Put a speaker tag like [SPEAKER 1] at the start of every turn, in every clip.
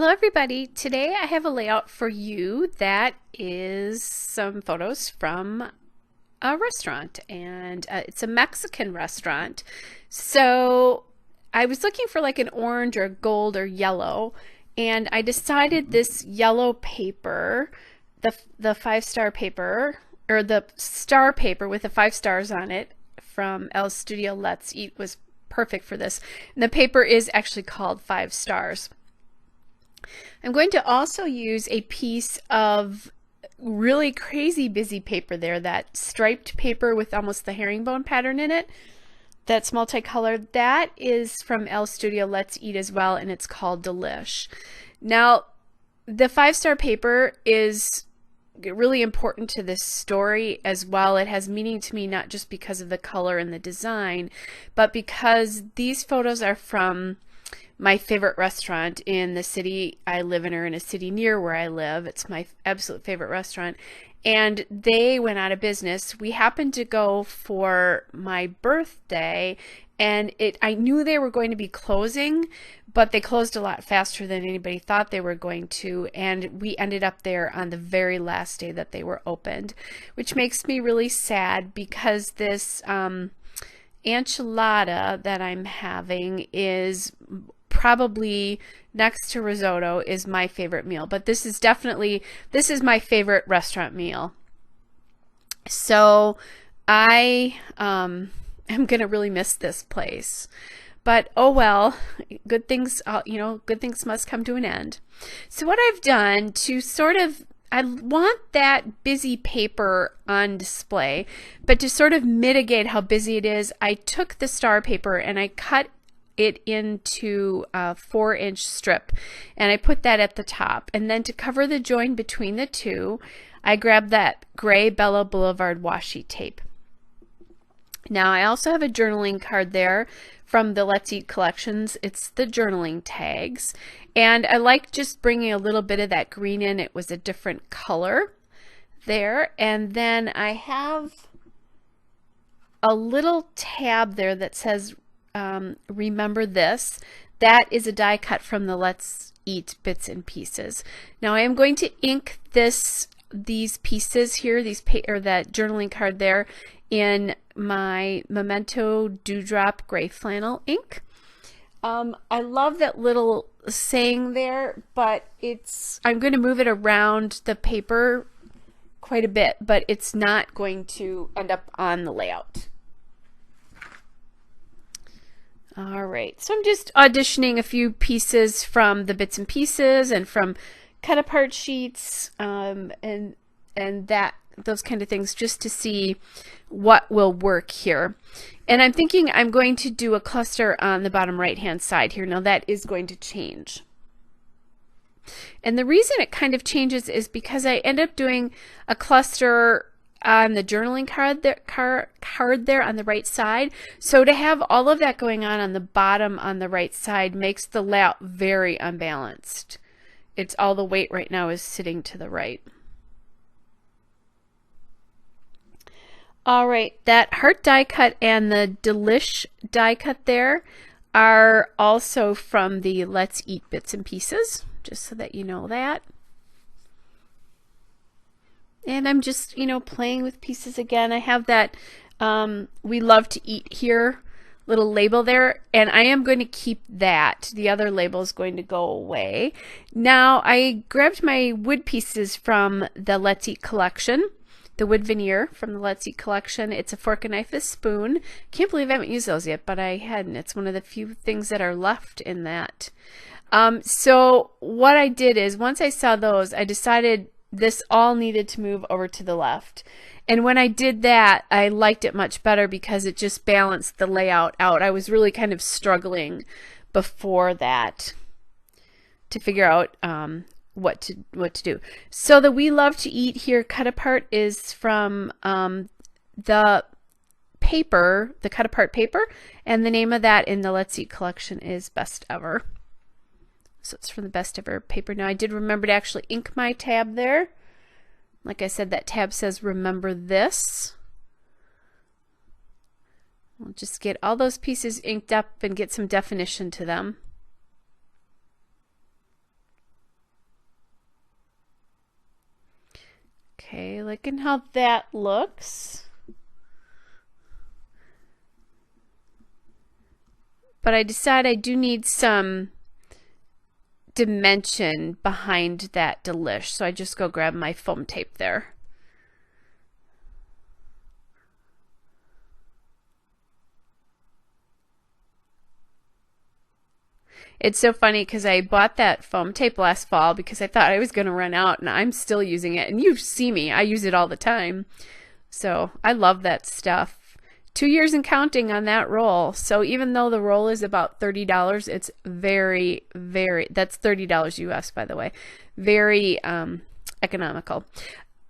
[SPEAKER 1] Hello everybody. Today I have a layout for you that is some photos from a restaurant, and it's a Mexican restaurant. So I was looking for like an orange or gold or yellow, and I decided this yellow paper, the 5-star paper, or the star paper with the 5 stars on it from El Studio Let's Eat, was perfect for this. And the paper is actually called 5 stars. I'm going to also use a piece of really crazy busy paper there, that striped paper with almost the herringbone pattern in it. That's multicolored. That is from El Studio Let's Eat as well, and it's called Delish. Now, the 5-star paper is really important to this story as well. It has meaning to me, not just because of the color and the design, but because these photos are from my favorite restaurant in the city I live in, or in a city near where I live. It's my absolute favorite restaurant, and they went out of business. We happened to go for my birthday, and I knew they were going to be closing, but they closed a lot faster than anybody thought they were going to, and we ended up there on the very last day that they were opened, which makes me really sad, because this enchilada that I'm having is probably, next to risotto, is my favorite meal. But this is my favorite restaurant meal. So I am gonna really miss this place. But oh well, good things, good things must come to an end. So what I've done to I want that busy paper on display, but to sort of mitigate how busy it is, I took the star paper and I cut it into a 4-inch strip, and I put that at the top. And then to cover the join between the two, I grabbed that gray Bella Boulevard washi tape. Now I also have a journaling card there from the Let's Eat collections. It's the journaling tags, and I like just bringing a little bit of that green in. It was a different color there. And then I have a little tab there that says remember this. That is a die cut from the Let's Eat bits and pieces. Now I am going to ink these pieces here, that journaling card there, in my Memento Dewdrop gray flannel ink. I love that little saying there, but I'm going to move it around the paper quite a bit, but it's not going to end up on the layout. All right, so I'm just auditioning a few pieces from the bits and pieces and from cut apart sheets, and those kind of things, just to see what will work here. And I'm thinking I'm going to do a cluster on the bottom right hand side here. Now that is going to change. And the reason it kind of changes is because I end up doing a cluster on the journaling card there on the right side. So to have all of that going on the bottom on the right side makes the layout very unbalanced. It's all the weight right now is sitting to the right. All right, that heart die cut and the Delish die cut there are also from the Let's Eat bits and pieces, just so that you know that. And I'm just, playing with pieces again. I have that We Love to Eat Here little label there, and I am going to keep that. The other label is going to go away. Now I grabbed my wood pieces from the Let's Eat collection, the wood veneer from the Let's Eat collection. It's a fork, a knife, a spoon. Can't believe I haven't used those yet, but I hadn't. It's one of the few things that are left in that. So what I did is, once I saw those, I decided this all needed to move over to the left. And when I did that, I liked it much better because it just balanced the layout out. I was really kind of struggling before that to figure out what to do. So the We Love to Eat Here cut apart is from the paper, the cut apart paper, and the name of that in the Let's Eat collection is Best Ever. So it's from the Best Ever paper. Now I did remember to actually ink my tab there. Like I said, that tab says remember this. We'll just get all those pieces inked up and get some definition to them. Okay, looking how that looks. But I decide I do need some dimension behind that delish, so I just go grab my foam tape there. It's so funny because I bought that foam tape last fall because I thought I was going to run out, and I'm still using it. And you see me, I use it all the time. So I love that stuff. 2 years and counting on that roll. So even though the roll is about $30, it's very, very, that's $30 US, by the way, very economical.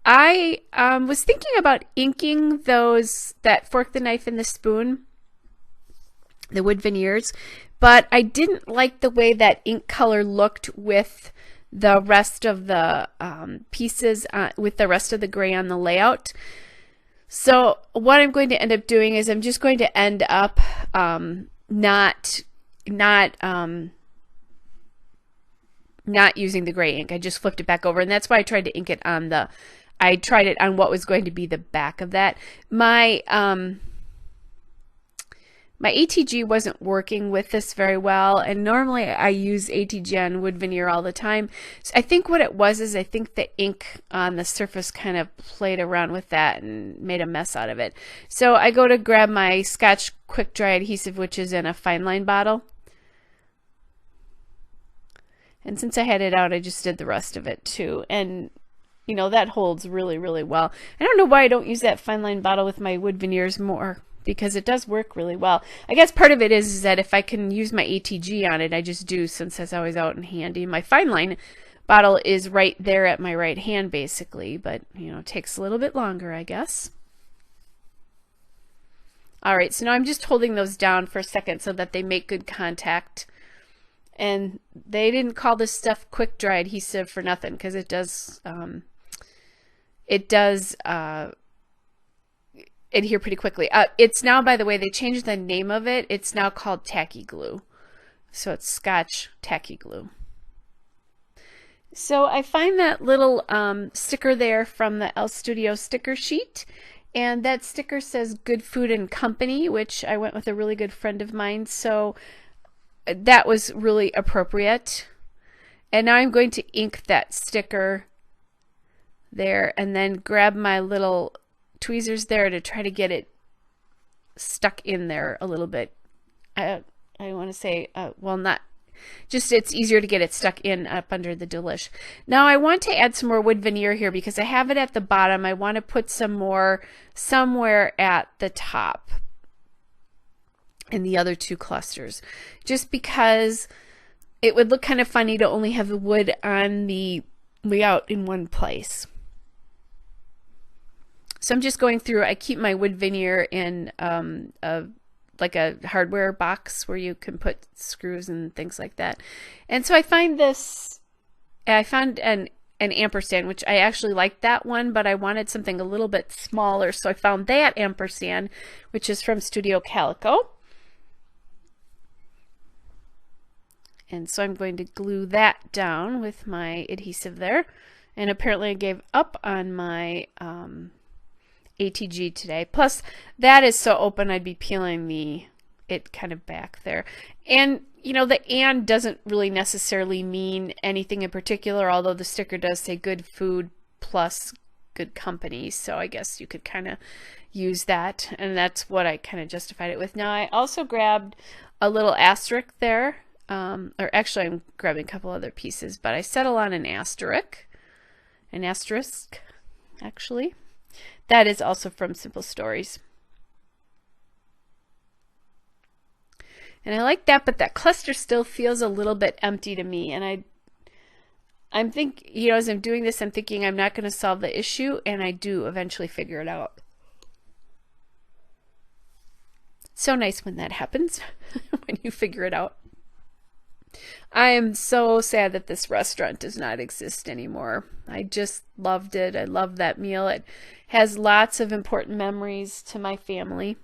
[SPEAKER 1] I was thinking about inking that fork, the knife, and the spoon, the wood veneers, but I didn't like the way that ink color looked with the rest of the pieces, with the rest of the gray on the layout. So what I'm going to end up doing is I'm just going to end up not using the gray ink. I just flipped it back over, and that's why I tried to ink it on I tried it on what was going to be the back of that. My ATG wasn't working with this very well, and normally I use ATG on wood veneer all the time. So I think what it was is I think the ink on the surface kind of played around with that and made a mess out of it. So I go to grab my Scotch Quick Dry adhesive, which is in a fine line bottle. And since I had it out, I just did the rest of it too. And you know, that holds really, really well. I don't know why I don't use that fine line bottle with my wood veneers more, because it does work really well. I guess part of it is that if I can use my ATG on it, I just do, since that's always out and handy. My fine line bottle is right there at my right hand, basically, but you know, it takes a little bit longer, I guess. All right, so now I'm just holding those down for a second so that they make good contact. And they didn't call this stuff quick dry adhesive for nothing, because it does adhere pretty quickly. It's now, by the way, they changed the name of it. It's now called tacky glue. So it's Scotch tacky glue. So I find that little sticker there from the El Studio sticker sheet, and that sticker says Good Food and Company, which I went with a really good friend of mine, so that was really appropriate. And now I'm going to ink that sticker there, and then grab my little tweezers there to try to get it stuck in there a little bit. I want to say, well, not just, it's easier to get it stuck in up under the delish. Now I want to add some more wood veneer here because I have it at the bottom. I want to put some more somewhere at the top in the other two clusters, just because it would look kind of funny to only have the wood on the layout in one place. So I'm just going through, I keep my wood veneer in like a hardware box where you can put screws and things like that. And so I found an ampersand, which I actually liked that one, but I wanted something a little bit smaller. So I found that ampersand, which is from Studio Calico. And so I'm going to glue that down with my adhesive there. And apparently I gave up on my ATG today. Plus, that is so open, I'd be peeling it kind of back there. And, you know, the "and" doesn't really necessarily mean anything in particular, although the sticker does say Good Food plus Good Company. So I guess you could kind of use that. And that's what I kind of justified it with. Now, I also grabbed a little asterisk there. Or actually, I'm grabbing a couple other pieces, but I settle on an asterisk, actually. That is also from Simple Stories. And I like that, but that cluster still feels a little bit empty to me. And I'm thinking, you know, as I'm doing this, I'm thinking I'm not going to solve the issue, and I do eventually figure it out. It's so nice when that happens, when you figure it out. I am so sad that this restaurant does not exist anymore. I just loved it. I love that meal. It has lots of important memories to my family.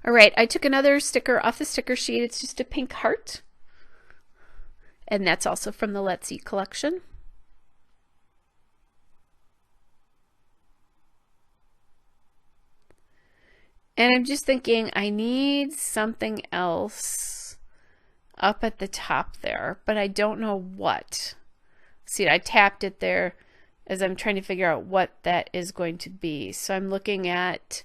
[SPEAKER 1] All right, I took another sticker off the sticker sheet. It's just a pink heart. And that's also from the Let's Eat collection. And I'm just thinking I need something else up at the top there, but I don't know what. See, I tapped it there as I'm trying to figure out what that is going to be. So I'm looking at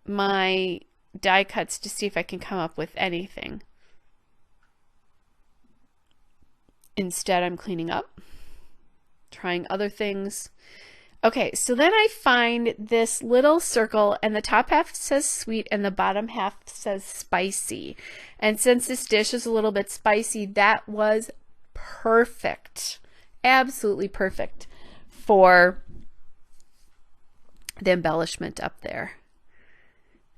[SPEAKER 1] my die cuts to see if I can come up with anything. Instead, I'm cleaning up, trying other things. Okay, so then I find this little circle, and the top half says sweet and the bottom half says spicy. And since this dish is a little bit spicy, that was perfect. Absolutely perfect for the embellishment up there.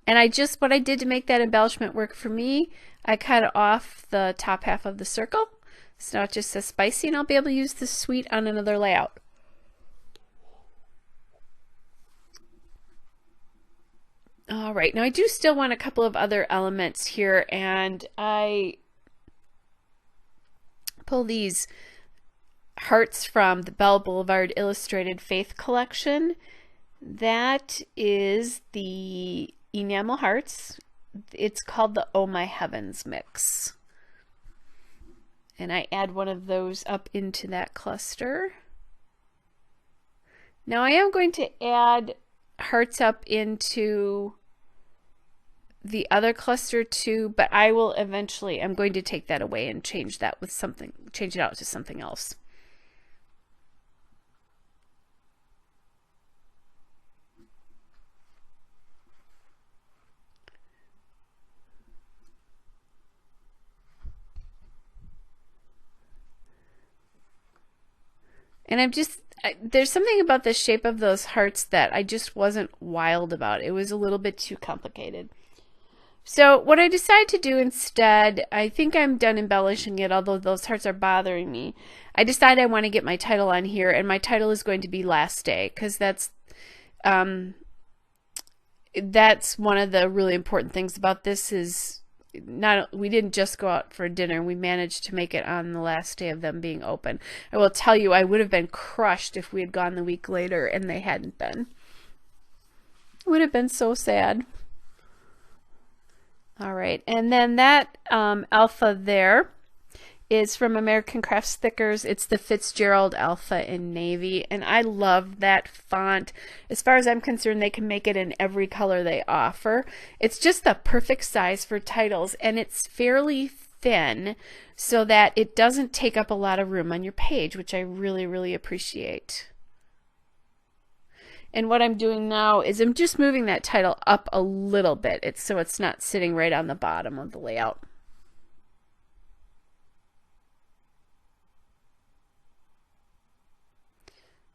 [SPEAKER 1] And what I did to make that embellishment work for me, I cut off the top half of the circle. So now it just says spicy, and I'll be able to use the sweet on another layout. All right, now I do still want a couple of other elements here, and I pull these hearts from the Bell Boulevard Illustrated Faith collection. That is the enamel hearts. It's called the Oh My Heavens mix. And I add one of those up into that cluster. Now I am going to add hearts up into the other cluster too, but I will eventually, I'm going to take that away and change that with something, change it out to something else. And there's something about the shape of those hearts that I just wasn't wild about. It was a little bit too complicated. So what I decided to do instead, I think I'm done embellishing it, although those hearts are bothering me. I decided I want to get my title on here, and my title is going to be Last Day, because that's one of the really important things about this is we didn't just go out for dinner, we managed to make it on the last day of them being open. I will tell you, I would have been crushed if we had gone the week later and they hadn't been. It would have been so sad. All right, and then that alpha there is from American Craft Stickers. It's the Fitzgerald Alpha in navy, and I love that font. As far as I'm concerned, they can make it in every color they offer. It's just the perfect size for titles, and it's fairly thin so that it doesn't take up a lot of room on your page, which I really, really appreciate. And what I'm doing now is I'm just moving that title up a little bit, so it's not sitting right on the bottom of the layout.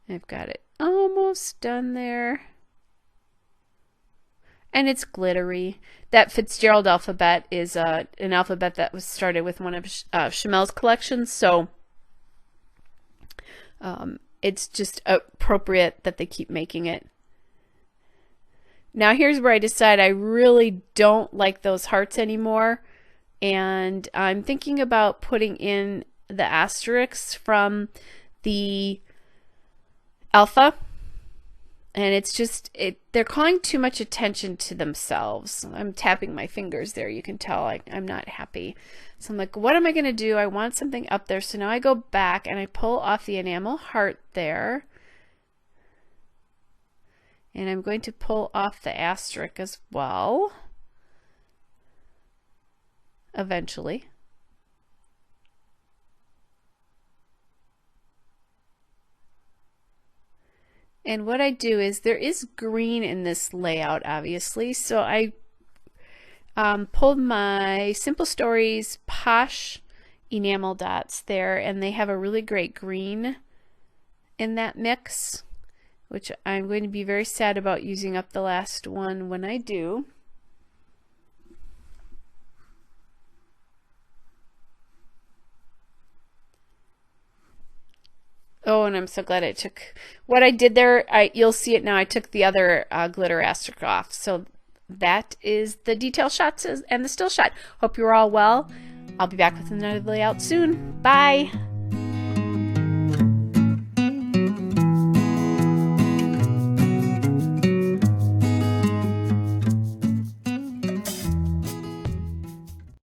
[SPEAKER 1] I've got it almost done there. And it's glittery. That Fitzgerald alphabet is an alphabet that was started with one of Chamel's collections, so it's just appropriate that they keep making it. Now here's where I decide I really don't like those hearts anymore, and I'm thinking about putting in the asterisks from the alpha, and it's just they're calling too much attention to themselves. I'm tapping my fingers there, you can tell I'm not happy. So I'm like, what am I going to do? I want something up there. So now I go back and I pull off the enamel heart there, and I'm going to pull off the asterisk as well eventually. And what I do is, there is green in this layout, obviously, so I pulled my Simple Stories Posh enamel dots there, and they have a really great green in that mix, which I'm going to be very sad about using up the last one when I do. Oh, and I'm so glad I took what I did there. You'll see it now. I took the other glitter asterisk off. So that is the detail shots and the still shot. Hope you're all well. I'll be back with another layout soon. Bye.